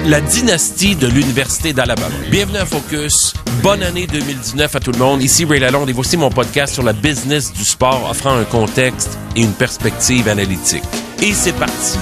La dynastie de l'Université d'Alabama. Bienvenue à Focus. Bonne année 2019 à tout le monde. Ici Ray Lalonde et voici mon podcast sur la business du sport offrant un contexte et une perspective analytique. Et c'est parti.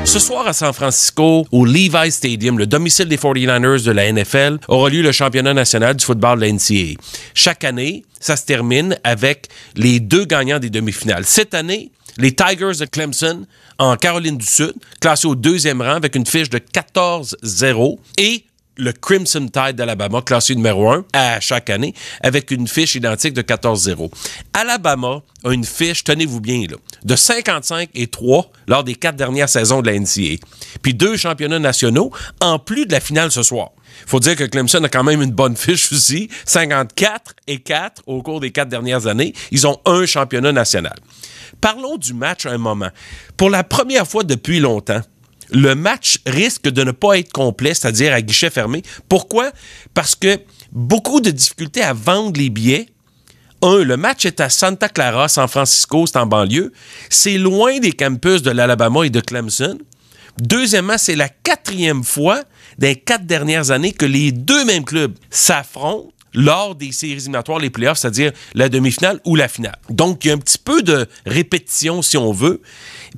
Ce soir à San Francisco, au Levi's Stadium, le domicile des 49ers de la NFL, aura lieu le championnat national du football de la NCAA. Chaque année, ça se termine avec les deux gagnants des demi-finales. Cette année, les Tigers de Clemson, en Caroline du Sud, classés au deuxième rang avec une fiche de 14-0, et le Crimson Tide d'Alabama, classé numéro 1 à chaque année, avec une fiche identique de 14-0. Alabama a une fiche, tenez-vous bien, là, de 55-3 lors des 4 dernières saisons de la NCAA. Puis 2 championnats nationaux, en plus de la finale ce soir. Il faut dire que Clemson a quand même une bonne fiche aussi, 54-4 au cours des 4 dernières années. Ils ont un championnat national. Parlons du match un moment. Pour la première fois depuis longtemps, le match risque de ne pas être complet, c'est-à-dire à guichet fermé. Pourquoi? Parce que beaucoup de difficultés à vendre les billets. Le match est à Santa Clara, San Francisco, c'est en banlieue. C'est loin des campus de l'Alabama et de Clemson. Deuxièmement, c'est la 4e fois dans les 4 dernières années que les deux mêmes clubs s'affrontent lors des séries éliminatoires, les playoffs, c'est-à-dire la demi-finale ou la finale. Donc, il y a un petit peu de répétition, si on veut,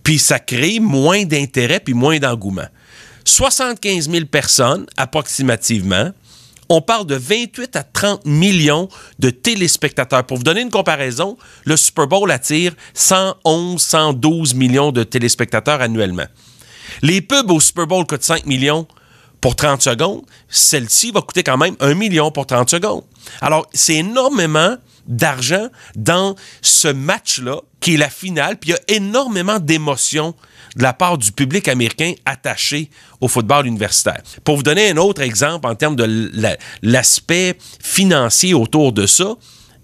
puis ça crée moins d'intérêt puis moins d'engouement. 75 000 personnes, approximativement. On parle de 28 à 30 millions de téléspectateurs. Pour vous donner une comparaison, le Super Bowl attire 111, 112 millions de téléspectateurs annuellement. Les pubs au Super Bowl coûtent 5 millions pour 30 secondes. Celle-ci va coûter quand même 1 million pour 30 secondes. Alors, c'est énormément d'argent dans ce match-là, qui est la finale, puis il y a énormément d'émotions de la part du public américain attaché au football universitaire. Pour vous donner un autre exemple en termes de l'aspect financier autour de ça,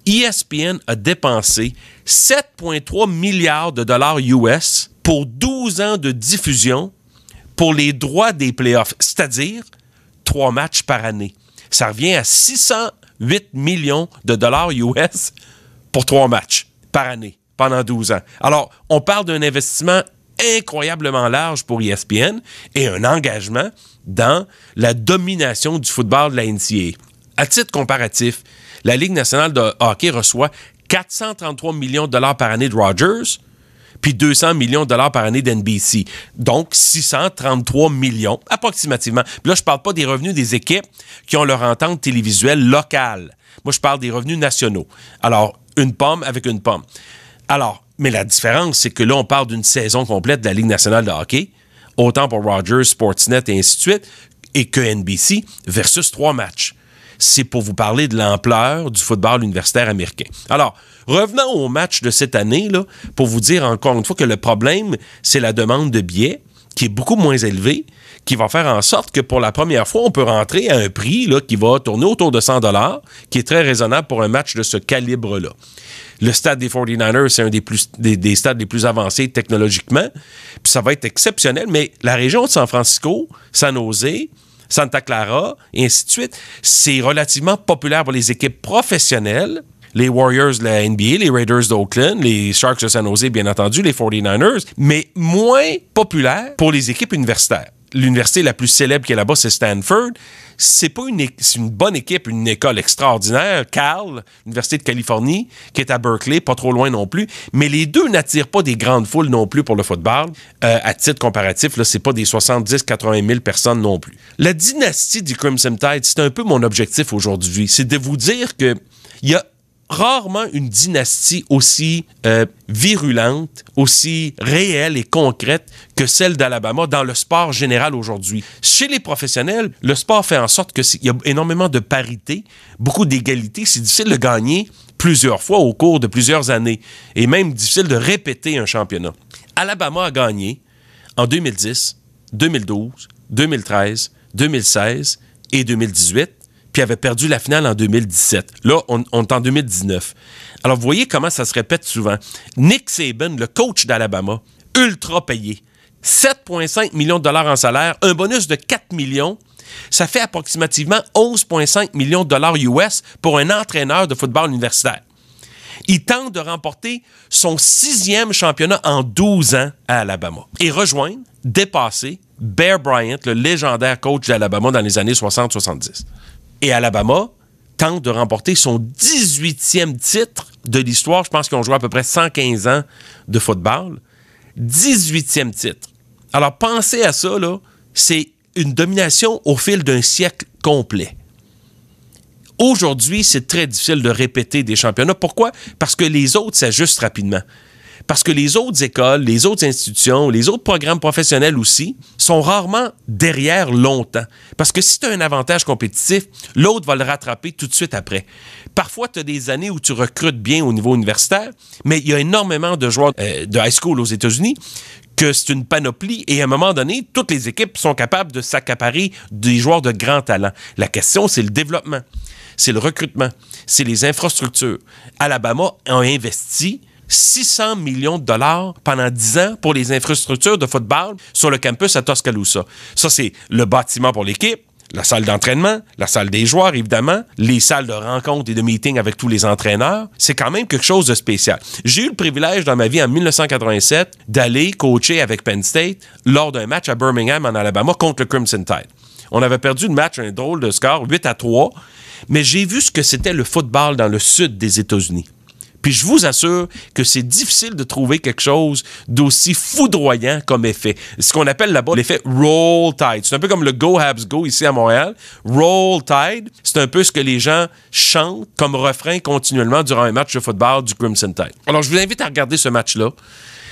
ESPN a dépensé 7,3 milliards de dollars US pour 12 ans de diffusion pour les droits des playoffs, c'est-à-dire 3 matchs par année. Ça revient à 608 millions de dollars US pour 3 matchs par année pendant 12 ans. Alors, on parle d'un investissement incroyablement large pour ESPN et un engagement dans la domination du football de la NCAA. À titre comparatif, la Ligue nationale de hockey reçoit 433 millions de dollars par année de Rogers, puis 200 millions de dollars par année d'NBC. Donc, 633 millions, approximativement. Puis là, je ne parle pas des revenus des équipes qui ont leur entente télévisuelle locale. Moi, je parle des revenus nationaux. Alors, une pomme avec une pomme. Alors, mais la différence, c'est que là, on parle d'une saison complète de la Ligue nationale de hockey, autant pour Rogers, Sportsnet et ainsi de suite, et que NBC, versus 3 matchs. C'est pour vous parler de l'ampleur du football universitaire américain. Alors, revenons au match de cette année, là, pour vous dire encore une fois que le problème, c'est la demande de billets, qui est beaucoup moins élevée, qui va faire en sorte que pour la première fois, on peut rentrer à un prix là, qui va tourner autour de 100 $, qui est très raisonnable pour un match de ce calibre-là. Le stade des 49ers, c'est un des stades les plus avancés technologiquement, puis ça va être exceptionnel, mais la région de San Francisco, San Jose, Santa Clara, et ainsi de suite, c'est relativement populaire pour les équipes professionnelles, les Warriors de la NBA, les Raiders d'Oakland, les Sharks de San Jose, bien entendu, les 49ers, mais moins populaire pour les équipes universitaires. L'université la plus célèbre qui est là-bas, c'est Stanford. C'est une bonne équipe, une école extraordinaire. Cal, l'Université de Californie, qui est à Berkeley, pas trop loin non plus. Mais les deux n'attirent pas des grandes foules non plus pour le football. À titre comparatif, là, c'est pas des 70-80 000 personnes non plus. La dynastie du Crimson Tide, c'est un peu mon objectif aujourd'hui. C'est de vous dire que il y a rarement une dynastie aussi virulente, aussi réelle et concrète que celle d'Alabama dans le sport général aujourd'hui. Chez les professionnels, le sport fait en sorte qu'il y a énormément de parité, beaucoup d'égalité. C'est difficile de gagner plusieurs fois au cours de plusieurs années et même difficile de répéter un championnat. Alabama a gagné en 2010, 2012, 2013, 2016 et 2018. Puis avait perdu la finale en 2017. Là, on est en 2019. Alors, vous voyez comment ça se répète souvent. Nick Saban, le coach d'Alabama, ultra payé. 7,5 millions de dollars en salaire, un bonus de 4 millions. Ça fait approximativement 11,5 millions de dollars US pour un entraîneur de football universitaire. Il tente de remporter son 6e championnat en 12 ans à Alabama et rejoindre, dépasser Bear Bryant, le légendaire coach d'Alabama dans les années 60-70. Et Alabama tente de remporter son 18e titre de l'histoire. Je pense qu'ils ont joué à peu près 115 ans de football. 18e titre. Alors, pensez à ça, là. C'est une domination au fil d'un siècle complet. Aujourd'hui, c'est très difficile de répéter des championnats. Pourquoi? Parce que les autres s'ajustent rapidement. Parce que les autres écoles, les autres institutions, les autres programmes professionnels aussi sont rarement derrière longtemps. Parce que si tu as un avantage compétitif, l'autre va le rattraper tout de suite après. Parfois, tu as des années où tu recrutes bien au niveau universitaire, mais il y a énormément de joueurs de high school aux États-Unis que c'est une panoplie et à un moment donné, toutes les équipes sont capables de s'accaparer des joueurs de grand talent. La question, c'est le développement, c'est le recrutement, c'est les infrastructures. Alabama a investi 600 millions de dollars pendant 10 ans pour les infrastructures de football sur le campus à Tuscaloosa. Ça, c'est le bâtiment pour l'équipe, la salle d'entraînement, la salle des joueurs, évidemment, les salles de rencontres et de meetings avec tous les entraîneurs. C'est quand même quelque chose de spécial. J'ai eu le privilège dans ma vie en 1987 d'aller coacher avec Penn State lors d'un match à Birmingham, en Alabama, contre le Crimson Tide. On avait perdu le match, un drôle de score, 8-3, mais j'ai vu ce que c'était le football dans le sud des États-Unis. Puis je vous assure que c'est difficile de trouver quelque chose d'aussi foudroyant comme effet. Ce qu'on appelle là-bas l'effet Roll Tide. C'est un peu comme le Go Habs Go ici à Montréal. Roll Tide, c'est un peu ce que les gens chantent comme refrain continuellement durant un match de football du Crimson Tide. Alors je vous invite à regarder ce match-là.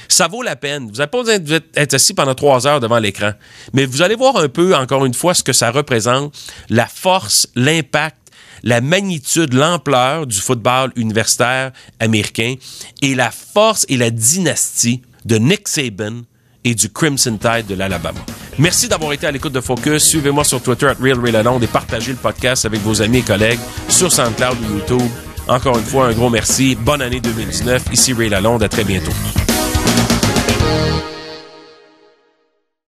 Ça vaut la peine. Vous n'avez pas besoin d'être assis pendant 3 heures devant l'écran. Mais vous allez voir un peu, encore une fois, ce que ça représente, la force, l'impact, la magnitude, l'ampleur du football universitaire américain et la force et la dynastie de Nick Saban et du Crimson Tide de l'Alabama. Merci d'avoir été à l'écoute de Focus. Suivez-moi sur Twitter @RealRayLalonde et partagez le podcast avec vos amis et collègues sur SoundCloud ou YouTube. Encore une fois, un gros merci. Bonne année 2019. Ici Ray Lalonde. À très bientôt.